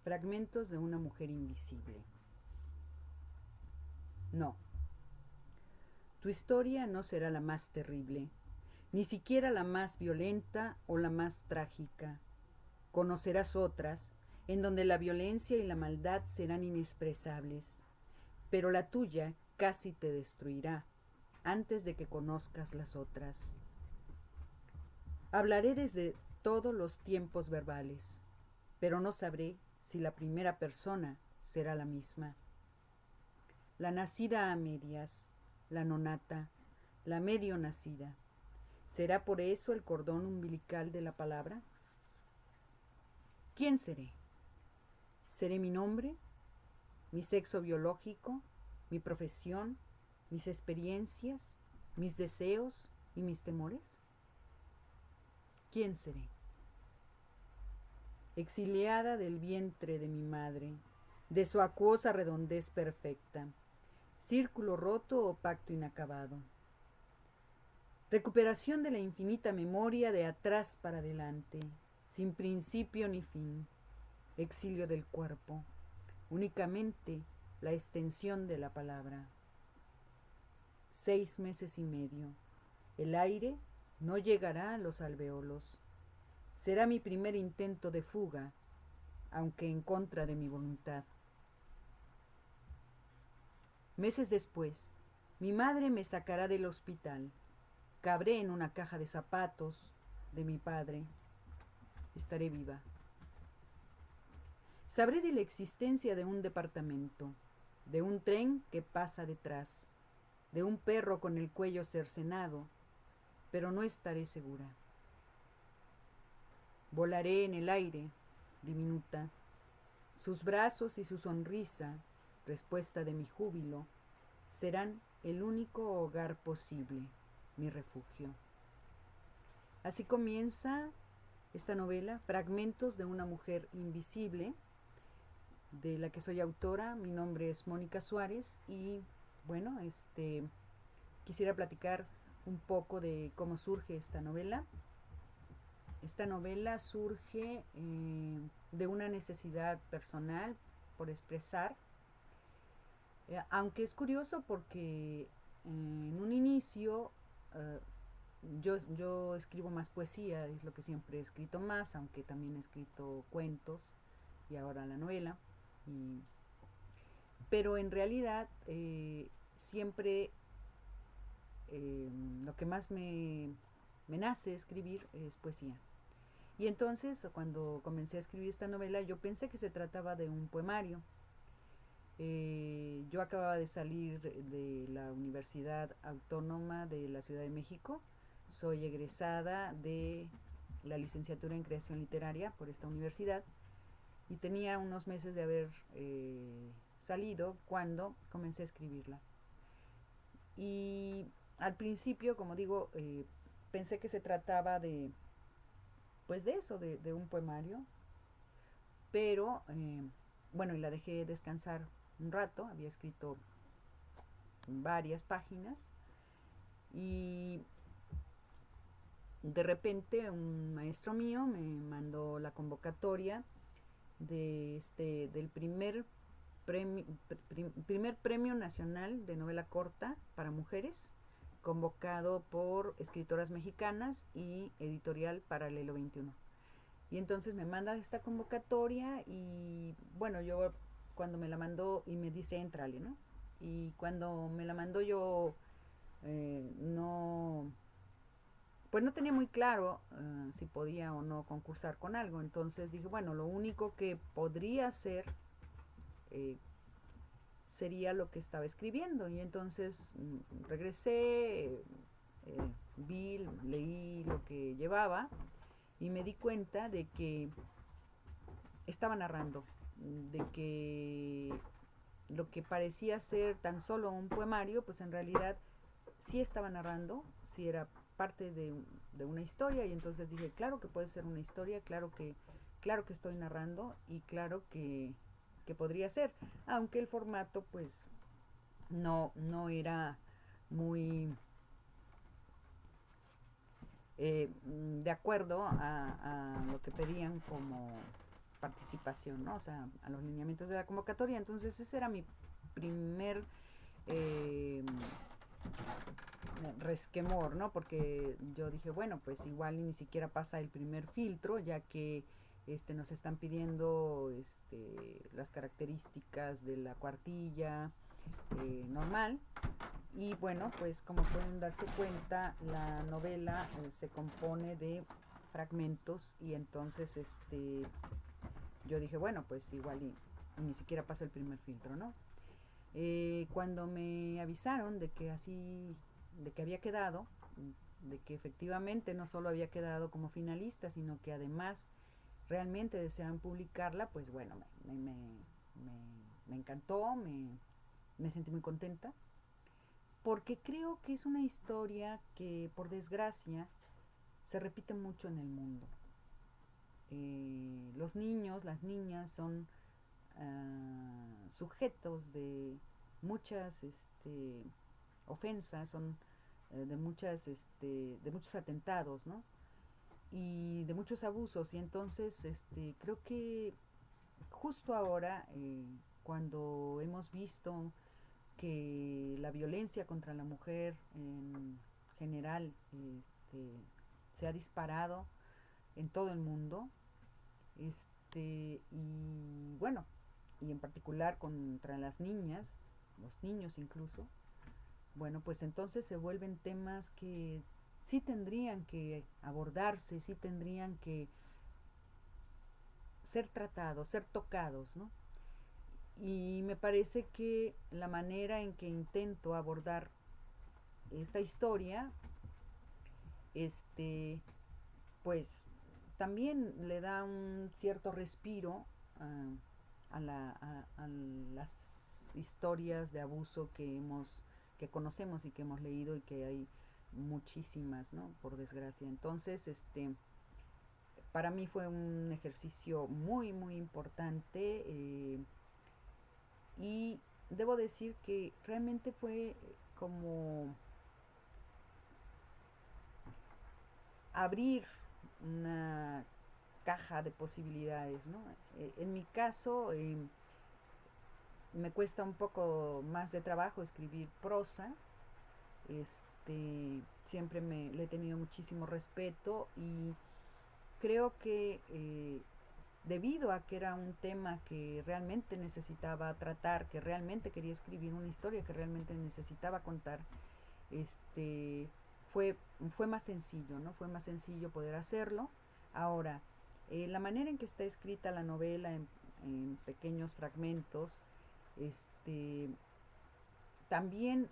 Fragmentos de una mujer invisible. No. Tu historia no será la más terrible, ni siquiera la más violenta o la más trágica. Conocerás otras, en donde la violencia y la maldad serán inexpresables, pero la tuya casi te destruirá antes de que conozcas las otras. Hablaré desde todos los tiempos verbales, pero no sabré si la primera persona será la misma. La nacida a medias, la nonata, la medio nacida. ¿Será por eso el cordón umbilical de la palabra? ¿Quién seré? ¿Seré mi nombre, mi sexo biológico, mi profesión, mis experiencias, mis deseos y mis temores? ¿Quién seré? Exiliada del vientre de mi madre, de su acuosa redondez perfecta, círculo roto o pacto inacabado. Recuperación de la infinita memoria de atrás para adelante, sin principio ni fin. Exilio del cuerpo, únicamente la extensión de la palabra. 6 meses y medio. El aire no llegará a los alveolos. Será mi primer intento de fuga, aunque en contra de mi voluntad. Meses después, mi madre me sacará del hospital. Cabré en una caja de zapatos de mi padre. Estaré viva. Sabré de la existencia de un departamento, de un tren que pasa detrás, de un perro con el cuello cercenado, pero no estaré segura. Volaré en el aire, diminuta. Sus brazos y su sonrisa, respuesta de mi júbilo, serán el único hogar posible, mi refugio. Así comienza esta novela, Fragmentos de una mujer invisible, de la que soy autora. Mi nombre es Mónica Suárez y bueno, quisiera platicar un poco de cómo surge esta novela. Esta novela surge de una necesidad personal por expresar, aunque es curioso porque en un inicio yo escribo más poesía, es lo que siempre he escrito más, aunque también he escrito cuentos y ahora la novela. Pero en realidad siempre lo que más me nace escribir es poesía. Y entonces cuando comencé a escribir esta novela yo pensé que se trataba de un poemario. Yo acababa de salir de la Universidad Autónoma de la Ciudad de México. Soy egresada de la licenciatura en creación literaria por esta universidad y tenía unos meses de haber salido cuando comencé a escribirla. Y al principio, como digo, pensé que se trataba de, pues de eso, de un poemario, pero bueno, y la dejé descansar un rato, había escrito varias páginas y de repente un maestro mío me mandó la convocatoria del primer premio nacional de novela corta para mujeres, convocado por escritoras mexicanas y editorial Paralelo 21. Y entonces me manda esta convocatoria y bueno, yo cuando me la mandó y me dice entrale, ¿no? Y cuando me la mandó yo no, pues no tenía muy claro si podía o no concursar con algo. Entonces dije, bueno, lo único que podría hacer sería lo que estaba escribiendo. Y entonces regresé, vi, leí lo que llevaba y me di cuenta de que estaba narrando, de que lo que parecía ser tan solo un poemario, pues en realidad sí estaba narrando, sí era parte de una historia. Y entonces dije, claro que puede ser una historia, claro que estoy narrando y claro que podría ser, aunque el formato pues no era muy de acuerdo a lo que pedían como participación, ¿no? O sea, a los lineamientos de la convocatoria. Entonces ese era mi primer eh, resquemor, ¿no? Porque yo dije, bueno, pues igual ni siquiera pasa el primer filtro, ya que nos están pidiendo las características de la cuartilla normal. Y bueno, pues como pueden darse cuenta, la novela se compone de fragmentos y entonces yo dije, bueno, pues igual y ni siquiera pasa el primer filtro, ¿no? Cuando me avisaron de que así, de que había quedado, de que efectivamente no solo había quedado como finalista, sino que además realmente deseaban publicarla, pues bueno, me encantó, me sentí muy contenta, porque creo que es una historia que por desgracia se repite mucho en el mundo. Los niños, las niñas son sujetos de muchas ofensas, son de muchos atentados, ¿no? Y de muchos abusos. Y entonces creo que justo ahora, cuando hemos visto que la violencia contra la mujer en general se ha disparado en todo el mundo, y bueno, y en particular contra las niñas, los niños incluso, bueno, pues entonces se vuelven temas que sí tendrían que abordarse, sí tendrían que ser tratados, ser tocados, ¿no? Y me parece que la manera en que intento abordar esta historia, este, pues también le da un cierto respiro a las historias de abuso que conocemos y que hemos leído y que hay muchísimas, ¿no? Por desgracia. Entonces, para mí fue un ejercicio muy, muy importante, y debo decir que realmente fue como abrir una caja de posibilidades, ¿no? En mi caso, me cuesta un poco más de trabajo escribir prosa. Siempre le he tenido muchísimo respeto y creo que debido a que era un tema que realmente necesitaba tratar, que realmente quería escribir una historia, que realmente necesitaba contar, este, fue, fue más sencillo, ¿no? Fue más sencillo poder hacerlo. Ahora, la manera en que está escrita la novela en pequeños fragmentos, también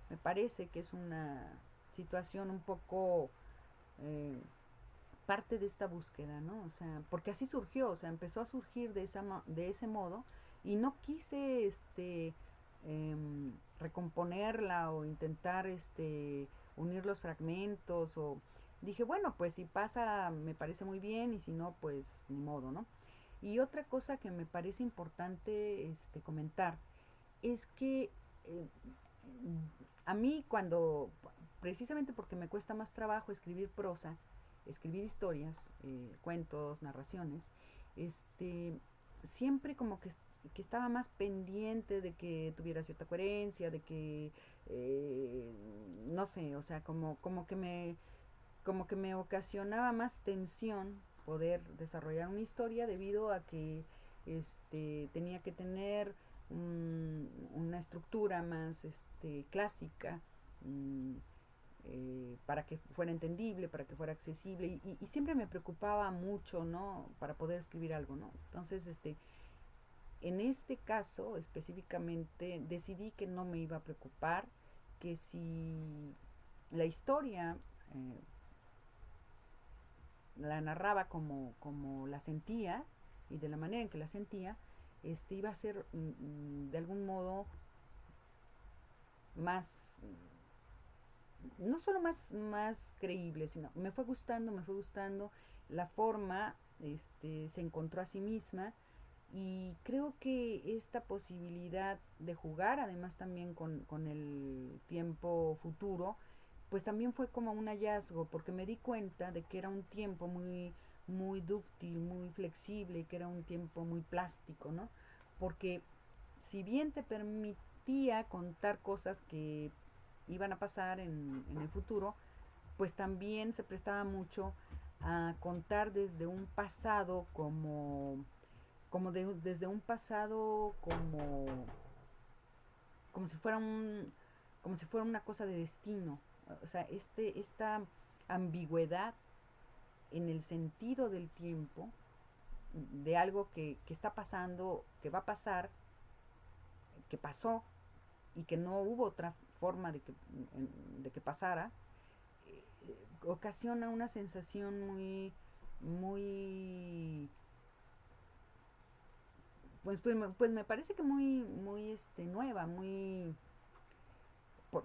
me parece que es una situación un poco eh, parte de esta búsqueda, ¿no? O sea, porque así surgió, o sea, empezó a surgir de ese modo y no quise recomponerla o intentar unir los fragmentos o dije, bueno, pues si pasa me parece muy bien y si no, pues ni modo, ¿no? Y otra cosa que me parece importante comentar es que eh, a mí cuando, precisamente porque me cuesta más trabajo escribir prosa, escribir historias, cuentos, narraciones, siempre como que estaba más pendiente de que tuviera cierta coherencia, de que, no sé, o sea, como que me ocasionaba más tensión poder desarrollar una historia debido a que tenía que tener una estructura más clásica, um, para que fuera entendible, para que fuera accesible y siempre me preocupaba mucho, ¿no? Para poder escribir algo, ¿no? Entonces, en este caso específicamente decidí que no me iba a preocupar, que si la historia la narraba como la sentía y de la manera en que la sentía, iba a ser de algún modo más, no solo más creíble, sino me fue gustando la forma, se encontró a sí misma y creo que esta posibilidad de jugar, además también con el tiempo futuro, pues también fue como un hallazgo, porque me di cuenta de que era un tiempo muy dúctil, muy flexible, que era un tiempo muy plástico, ¿no? Porque si bien te permitía contar cosas que iban a pasar en el futuro, pues también se prestaba mucho a contar desde un pasado desde un pasado como si fuera como si fuera una cosa de destino. O sea, esta ambigüedad en el sentido del tiempo, de algo que está pasando, que va a pasar, que pasó y que no hubo otra forma de que pasara, ocasiona una sensación muy, pues me parece que muy nueva,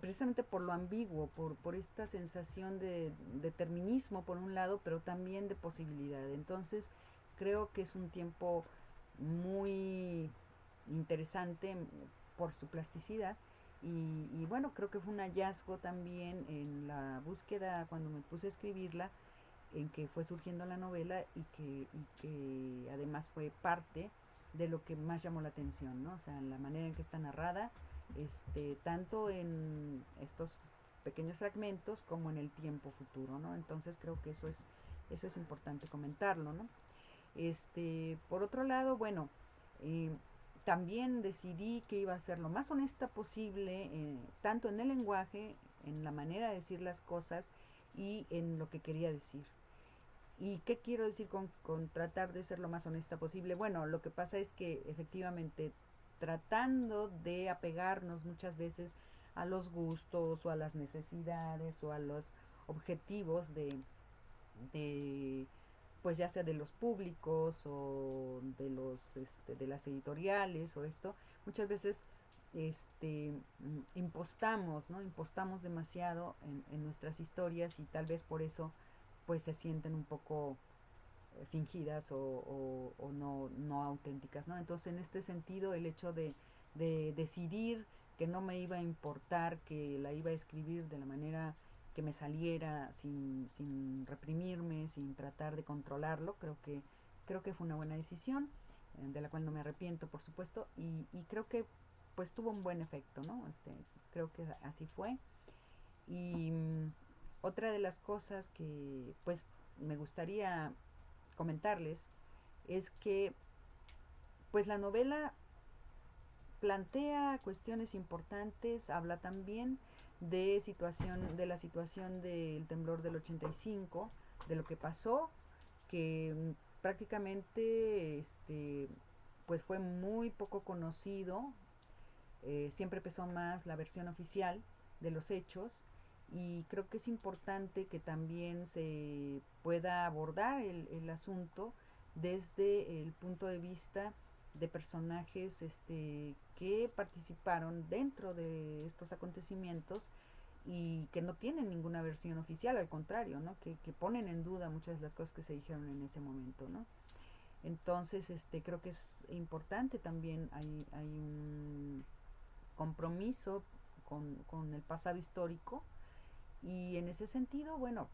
precisamente por lo ambiguo, por esta sensación de determinismo por un lado, pero también de posibilidad. Entonces creo que es un tiempo muy interesante por su plasticidad y bueno, creo que fue un hallazgo también en la búsqueda cuando me puse a escribirla, en que fue surgiendo la novela y que además fue parte de lo que más llamó la atención, ¿no? O sea, la manera en que está narrada, tanto en estos pequeños fragmentos como en el tiempo futuro, ¿no? Entonces creo que eso es importante comentarlo, ¿no? Por otro lado, bueno, eh, también decidí que iba a ser lo más honesta posible, tanto en el lenguaje, en la manera de decir las cosas y en lo que quería decir. ¿Y qué quiero decir con tratar de ser lo más honesta posible? Bueno, lo que pasa es que efectivamente tratando de apegarnos muchas veces a los gustos o a las necesidades o a los objetivos de pues ya sea de los públicos o de de las editoriales o esto, muchas veces impostamos, ¿no? Impostamos demasiado en nuestras historias y tal vez por eso pues se sienten un poco fingidas o no auténticas, ¿no? Entonces, en este sentido, el hecho de decidir que no me iba a importar, que la iba a escribir de la manera que me saliera, sin reprimirme, sin tratar de controlarlo, creo que fue una buena decisión, de la cual no me arrepiento, por supuesto, y creo que pues tuvo un buen efecto, ¿no? Creo que así fue. Y otra de las cosas que pues me gustaría comentarles es que pues la novela plantea cuestiones importantes, habla también de la situación del temblor del 85, de lo que pasó, que prácticamente pues fue muy poco conocido, siempre pesó más la versión oficial de los hechos y creo que es importante que también se pueda abordar el asunto desde el punto de vista de personajes que participaron dentro de estos acontecimientos y que no tienen ninguna versión oficial, al contrario, ¿no? Que ponen en duda muchas de las cosas que se dijeron en ese momento, ¿no? Entonces, creo que es importante también, hay un compromiso con el pasado histórico y en ese sentido, bueno,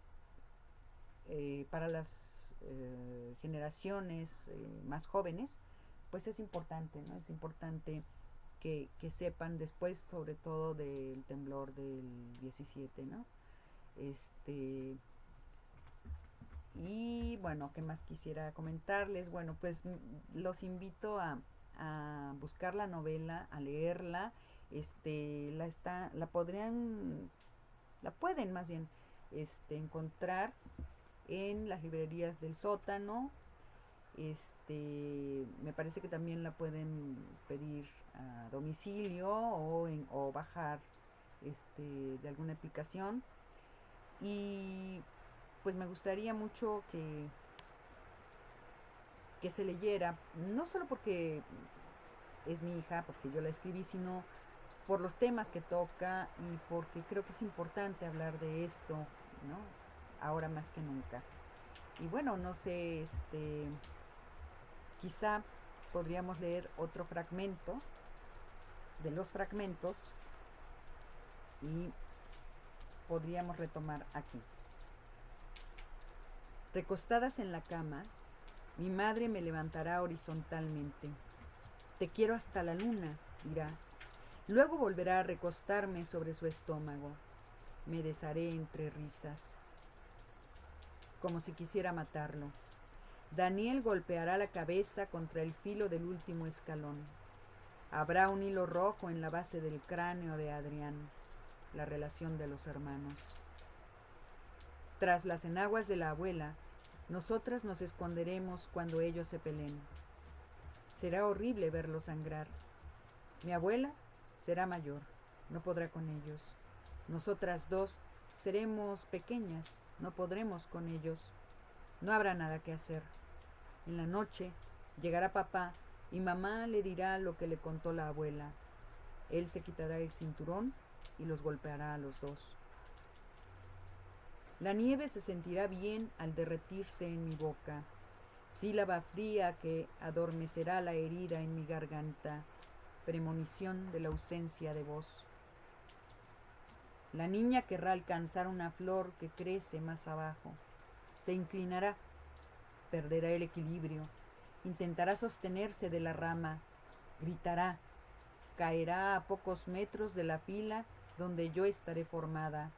para las generaciones más jóvenes, pues es importante, ¿no? Es importante que sepan después, sobre todo del temblor del 17, ¿no? Y bueno, ¿qué más quisiera comentarles? Bueno, pues los invito a buscar la novela, a leerla. La pueden más bien, encontrar en las librerías del sótano. Me parece que también la pueden pedir a domicilio o bajar de alguna aplicación. Y pues me gustaría mucho que se leyera, no solo porque es mi hija, porque yo la escribí, sino por los temas que toca y porque creo que es importante hablar de esto, ¿no? Ahora más que nunca. Y bueno, no sé, quizá podríamos leer otro fragmento de los fragmentos y podríamos retomar aquí. Recostadas en la cama, mi madre me levantará horizontalmente. Te quiero hasta la luna, dirá. Luego volverá a recostarme sobre su estómago. Me desharé entre risas, como si quisiera matarlo. Daniel golpeará la cabeza contra el filo del último escalón. Habrá un hilo rojo en la base del cráneo de Adrián, la relación de los hermanos. Tras las enaguas de la abuela, nosotras nos esconderemos cuando ellos se peleen. Será horrible verlos sangrar. Mi abuela será mayor, no podrá con ellos. Nosotras dos seremos pequeñas, no podremos con ellos. No habrá nada que hacer. En la noche llegará papá y mamá le dirá lo que le contó la abuela. Él se quitará el cinturón y los golpeará a los dos. La nieve se sentirá bien al derretirse en mi boca, sílaba fría que adormecerá la herida en mi garganta, premonición de la ausencia de voz. La niña querrá alcanzar una flor que crece más abajo. Se inclinará, perderá el equilibrio, intentará sostenerse de la rama, gritará, caerá a pocos metros de la pila donde yo estaré formada.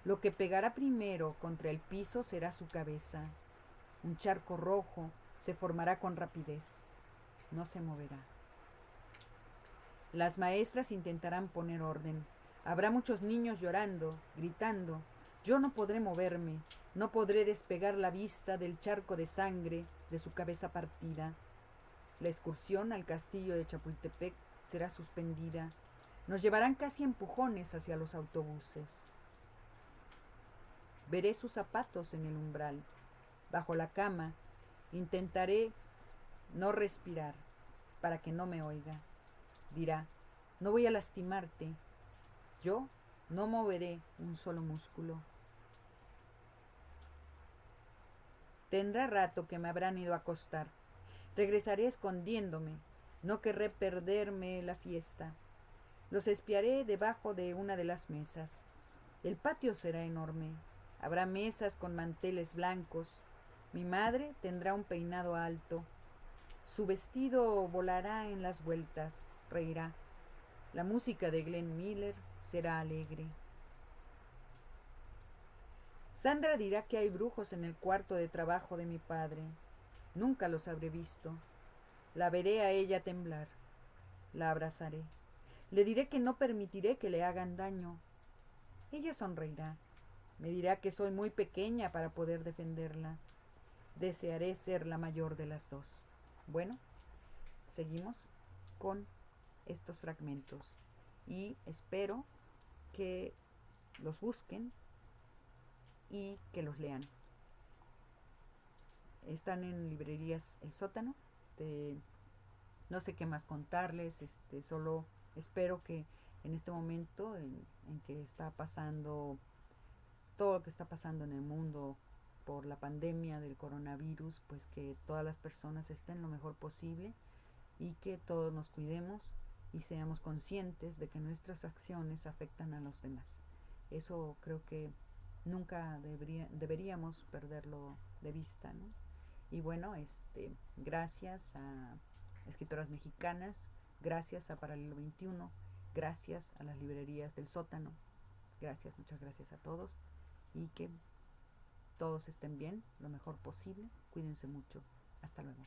Lo que pegará primero contra el piso será su cabeza. Un charco rojo se formará con rapidez. No se moverá. Las maestras intentarán poner orden. Habrá muchos niños llorando, gritando. Yo no podré moverme, no podré despegar la vista del charco de sangre de su cabeza partida. La excursión al castillo de Chapultepec será suspendida. Nos llevarán casi empujones hacia los autobuses. Veré sus zapatos en el umbral. Bajo la cama intentaré no respirar para que no me oiga. Dirá, no voy a lastimarte. Yo no moveré un solo músculo. Tendrá rato que me habrán ido a acostar. Regresaré escondiéndome. No querré perderme la fiesta. Los espiaré debajo de una de las mesas. El patio será enorme. Habrá mesas con manteles blancos. Mi madre tendrá un peinado alto. Su vestido volará en las vueltas. Reirá. La música de Glenn Miller será alegre. Sandra dirá que hay brujos en el cuarto de trabajo de mi padre. Nunca los habré visto. La veré a ella temblar. La abrazaré. Le diré que no permitiré que le hagan daño. Ella sonreirá. Me dirá que soy muy pequeña para poder defenderla. Desearé ser la mayor de las dos. Bueno, seguimos con estos fragmentos y espero que los busquen y que los lean. Están en librerías El Sótano. No sé qué más contarles, solo espero que en este momento en que está pasando todo lo que está pasando en el mundo por la pandemia del coronavirus, pues que todas las personas estén lo mejor posible y que todos nos cuidemos y seamos conscientes de que nuestras acciones afectan a los demás. Eso creo que nunca deberíamos perderlo de vista, ¿no? Y bueno, gracias a escritoras mexicanas, gracias a Paralelo 21, gracias a las librerías del Sótano, gracias, muchas gracias a todos y que todos estén bien, lo mejor posible, cuídense mucho, hasta luego.